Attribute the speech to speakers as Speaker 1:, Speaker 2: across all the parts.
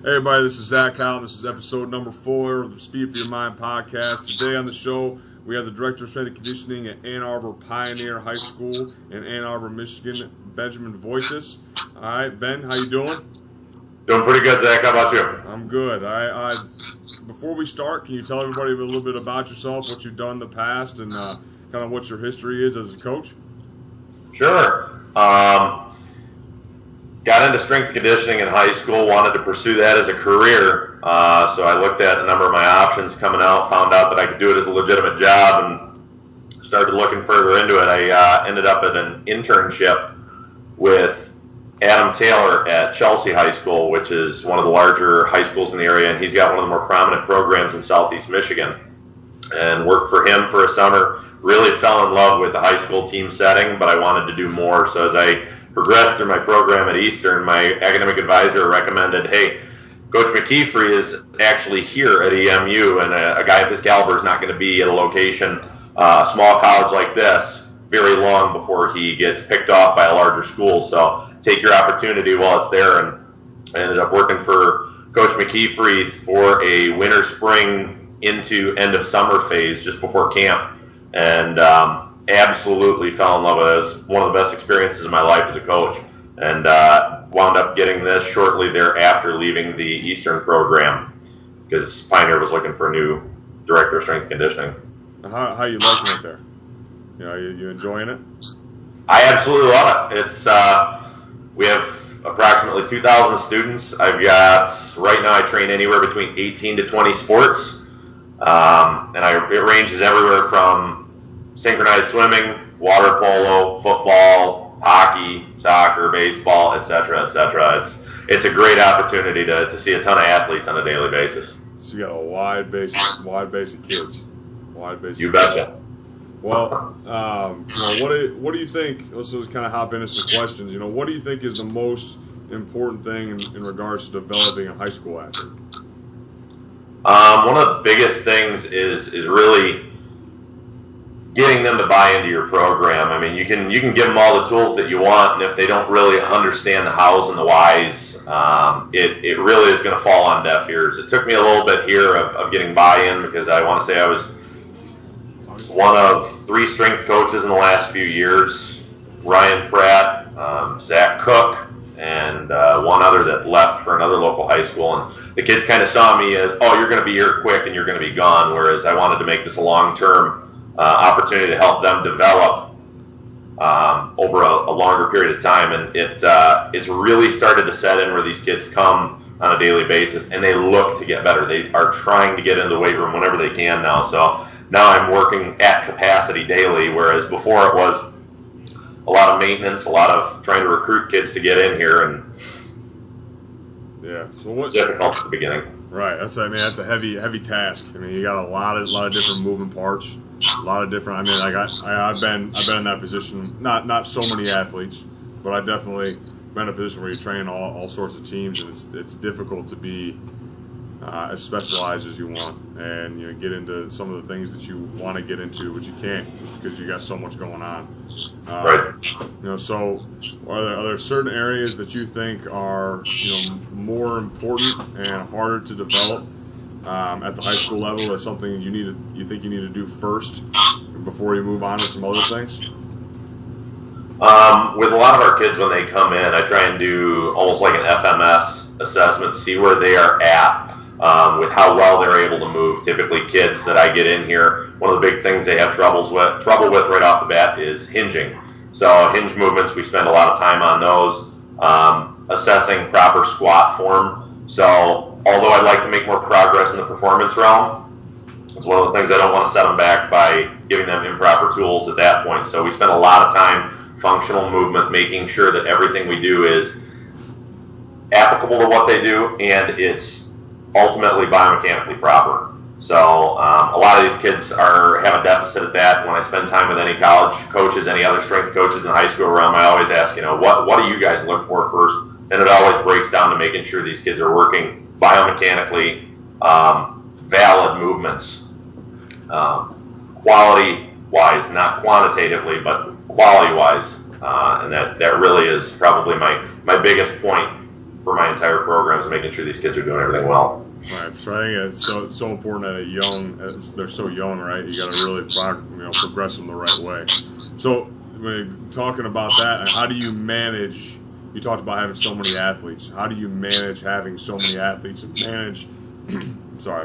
Speaker 1: Hey everybody, this is Zach Allen. This is episode number 4 of the Speed for Your Mind podcast. Today on the show, we have the Director of Strength and Conditioning at Ann Arbor Pioneer High School in Ann Arbor, Michigan, Benjamin Wojtas. All right, Ben, how you doing?
Speaker 2: Doing pretty good, Zach. How about you?
Speaker 1: I'm good. Before we start, can you tell everybody a little bit about yourself, what you've done in the past, and kind of what your history is as a coach?
Speaker 2: Sure. Got into strength and conditioning in high school, wanted to pursue that as a career. So I looked at a number of my options coming out, found out that I could do it as a legitimate job, and started looking further into it. I ended up at an internship with Adam Taylor at Chelsea High School, which is one of the larger high schools in the area, and he's got one of the more prominent programs in Southeast Michigan. And worked for him for a summer. Really fell in love with the high school team setting, but I wanted to do more. So as I progressed through my program at Eastern, my academic advisor recommended, hey, Coach McKeefrey is actually here at EMU, and a guy of his caliber is not going to be at a location, a small college like this, very long before he gets picked off by a larger school. So take your opportunity while it's there. And I ended up working for Coach McKeefrey for a winter, spring into end of summer phase just before camp. And absolutely fell in love with it. It was one of the best experiences of my life as a coach, and wound up getting this shortly thereafter, leaving the Eastern program because Pioneer was looking for a new director of strength and conditioning.
Speaker 1: How you liking it there? You know, you enjoying it?
Speaker 2: I absolutely love it. It's we have approximately 2,000 students. I've got, right now I train anywhere between 18 to 20 sports, and it ranges everywhere from synchronized swimming, water polo, football, hockey, soccer, baseball, etc., etc. It's a great opportunity to see a ton of athletes on a daily basis.
Speaker 1: So you got a wide base of kids.
Speaker 2: You betcha.
Speaker 1: Well, what do you think? Let's just kind of hop into some questions. You know, what do you think is the most important thing in regards to developing a high school athlete?
Speaker 2: One of the biggest things is really getting them to buy into your program. I mean, you can give them all the tools that you want, and if they don't really understand the hows and the whys, it really is going to fall on deaf ears. It took me a little bit here of getting buy-in, because I want to say I was one of 3 strength coaches in the last few years. Ryan Pratt, Zach Cook, and one other that left for another local high school. And the kids kind of saw me as, oh, you're going to be here quick and you're going to be gone, whereas I wanted to make this a long-term opportunity to help them develop over a longer period of time. And it's really started to set in where these kids come on a daily basis and they look to get better. They are trying to get into the weight room whenever they can now. So now I'm working at capacity daily, whereas before it was a lot of maintenance, a lot of trying to recruit kids to get in here, and
Speaker 1: so
Speaker 2: difficult at the beginning.
Speaker 1: Right, that's a heavy task. I mean, you got a lot of different moving parts, a lot of different. I mean, I've been in that position. Not so many athletes, but I've definitely been in a position where you train all sorts of teams, and it's difficult to be as specialized as you want, and you know, get into some of the things that you want to get into, but you can't just because you got so much going on.
Speaker 2: Right.
Speaker 1: You know, so are there certain areas that you think are, you know, more important and harder to develop at the high school level? That's something you think you need to do first before you move on to some other things?
Speaker 2: With a lot of our kids, when they come in, I try and do almost like an FMS assessment, see where they are at with how well they're able to move. Typically, kids that I get in here, one of the big things they have trouble with right off the bat is hinging. So hinge movements, we spend a lot of time on those. Assessing proper squat form. So although I'd like to make more progress in the performance realm, it's one of those things I don't want to set them back by giving them improper tools at that point. So we spend a lot of time functional movement, making sure that everything we do is applicable to what they do, and it's ultimately biomechanically proper. So a lot of these kids have a deficit at that. When I spend time with any college coaches, any other strength coaches in the high school realm, I always ask, you know, what do you guys look for first? And it always breaks down to making sure these kids are working biomechanically valid movements, quality-wise, not quantitatively, but quality-wise. And that really is probably my biggest point for my entire program is making sure these kids are doing everything well.
Speaker 1: Right. So I think it's so important at they're so young, right? You got to really progress them the right way. So when you're talking about that, how do you manage? You talked about having so many athletes. How do you manage having so many athletes and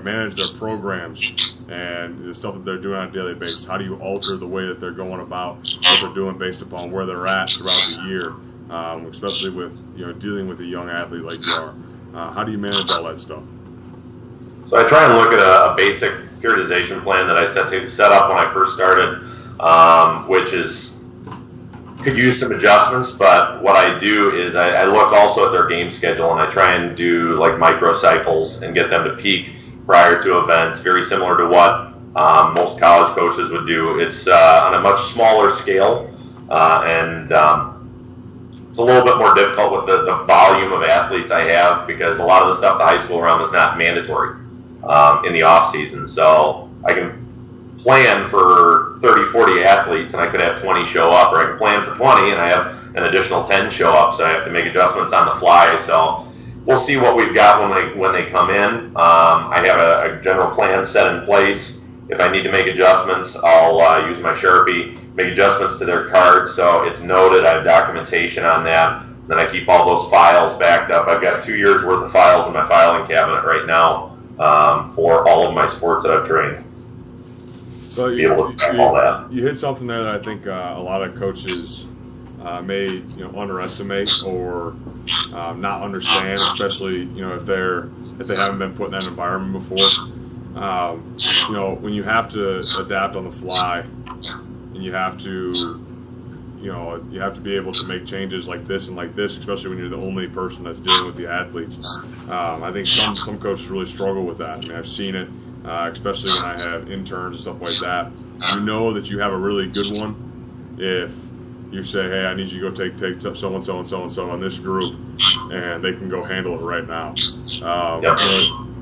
Speaker 1: manage their programs and the stuff that they're doing on a daily basis? How do you alter the way that they're going about what they're doing based upon where they're at throughout the year, especially with dealing with a young athlete like you are? How do you manage all that stuff?
Speaker 2: So I try and look at a basic periodization plan that I set up when I first started, which could use some adjustments, but what I do is I look also at their game schedule, and I try and do like microcycles and get them to peak prior to events, very similar to what most college coaches would do. It's on a much smaller scale, and it's a little bit more difficult with the volume of athletes I have, because a lot of the stuff the high school realm is not mandatory in the off season. So I can plan for 30, 40 athletes and I could have 20 show up, or I can plan for 20 and I have an additional 10 show up, so I have to make adjustments on the fly. So we'll see what we've got when they come in. I have a general plan set in place. If I need to make adjustments, I'll use my Sharpie, make adjustments to their cards so it's noted. I have documentation on that. Then I keep all those files backed up. I've got 2 years worth of files in my filing cabinet right now for all of my sports that I've trained.
Speaker 1: So you hit something there that I think a lot of coaches may underestimate or not understand, especially if they haven't been put in that environment before. When you have to adapt on the fly, and you have to be able to make changes like this, especially when you're the only person that's dealing with the athletes. I think some coaches really struggle with that. I mean, I've seen it. Especially when I have interns and stuff like that. You know that you have a really good one if you say, hey, I need you to go take so-and-so and so-and-so on this group, and they can go handle it right now.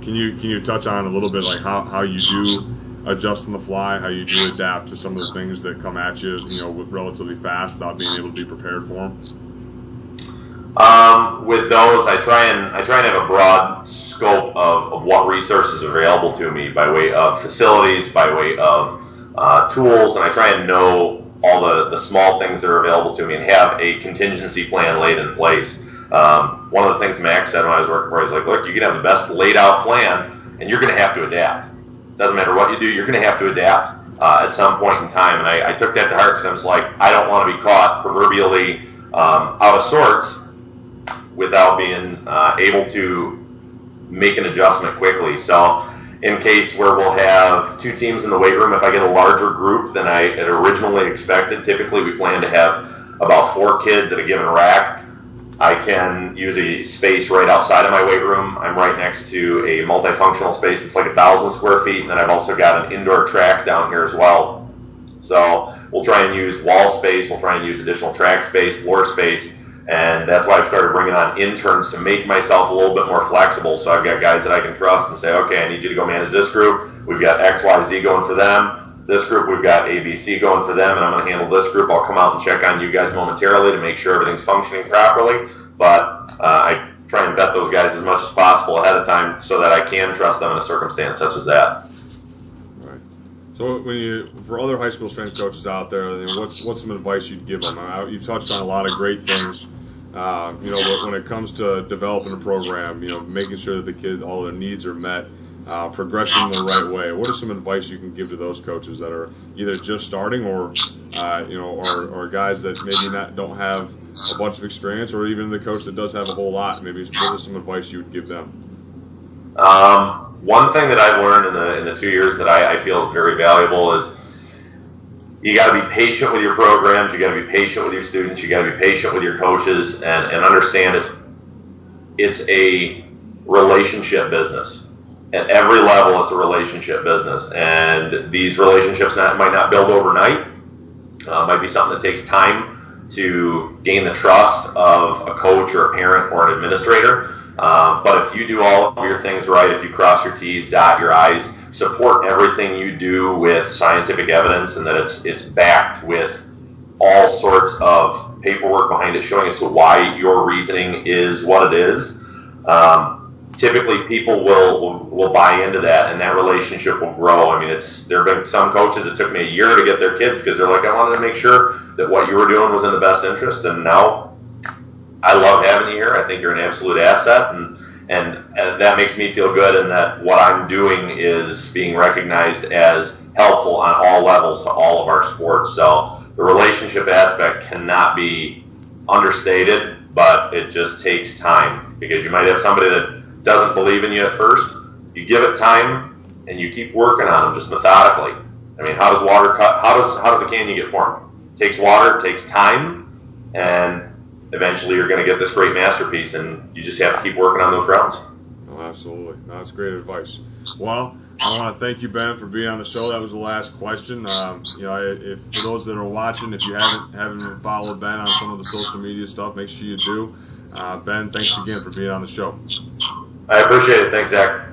Speaker 1: Can you touch on a little bit like how you do adjust on the fly, how you do adapt to some of the things that come at you, relatively fast without being able to be prepared for them?
Speaker 2: With those, I try and have a broad scope of what resources are available to me by way of facilities, by way of tools, and I try and know all the small things that are available to me and have a contingency plan laid in place. One of the things Max said when I was working for him, he's like, look, you can have the best laid out plan, and you're going to have to adapt. Doesn't matter what you do, you're going to have to adapt at some point in time. And I took that to heart, because I was like, I don't want to be caught proverbially out of sorts without being able to make an adjustment quickly. So in case where we'll have 2 teams in the weight room, if I get a larger group than I had originally expected, typically we plan to have about 4 kids at a given rack. I can use a space right outside of my weight room. I'm right next to a multifunctional space. It's like 1,000 square feet, and then I've also got an indoor track down here as well. So we'll try and use wall space. We'll try and use additional track space, floor space. And that's why I've started bringing on interns to make myself a little bit more flexible. So I've got guys that I can trust and say, okay, I need you to go manage this group. We've got X, Y, Z going for them. This group, we've got A, B, C going for them, and I'm going to handle this group. I'll come out and check on you guys momentarily to make sure everything's functioning properly. But I try and vet those guys as much as possible ahead of time so that I can trust them in a circumstance such as that.
Speaker 1: Right. So for other high school strength coaches out there, what's some advice you'd give them? You've touched on a lot of great things. When it comes to developing a program, making sure that the kids, all their needs are met, progressing the right way. What are some advice you can give to those coaches that are either just starting or guys that maybe don't have a bunch of experience, or even the coach that does have a whole lot? Maybe what is some advice you would give them?
Speaker 2: One thing that I've learned in the 2 years that I feel is very valuable is you got to be patient with your programs. You got to be patient with your students. You got to be patient with your coaches, and understand it's a relationship business. At every level, it's a relationship business, and these relationships might not build overnight. Might be something that takes time to gain the trust of a coach or a parent or an administrator. But if you do all of your things right, if you cross your T's, dot your I's, support everything you do with scientific evidence, and that it's backed with all sorts of paperwork behind it showing as to why your reasoning is what it is, typically people will buy into that, and that relationship will grow. I mean, there have been some coaches it took me a year to get their kids because they're like, I wanted to make sure that what you were doing was in the best interest, and now I love having you here. I think you're an absolute asset, and that makes me feel good, and that what I'm doing is being recognized as helpful on all levels to all of our sports. So the relationship aspect cannot be understated, but it just takes time, because you might have somebody that doesn't believe in you at first. You give it time and you keep working on them just methodically. I mean, how does a canyon get formed? It takes water, it takes time, and eventually you're going to get this great masterpiece, and you just have to keep working on those grounds.
Speaker 1: Oh, absolutely. No, that's great advice. Well, I want to thank you, Ben, for being on the show. That was the last question. If for those that are watching, if you haven't followed Ben on some of the social media stuff, make sure you do. Ben, thanks again for being on the show.
Speaker 2: I appreciate it. Thanks, Zach.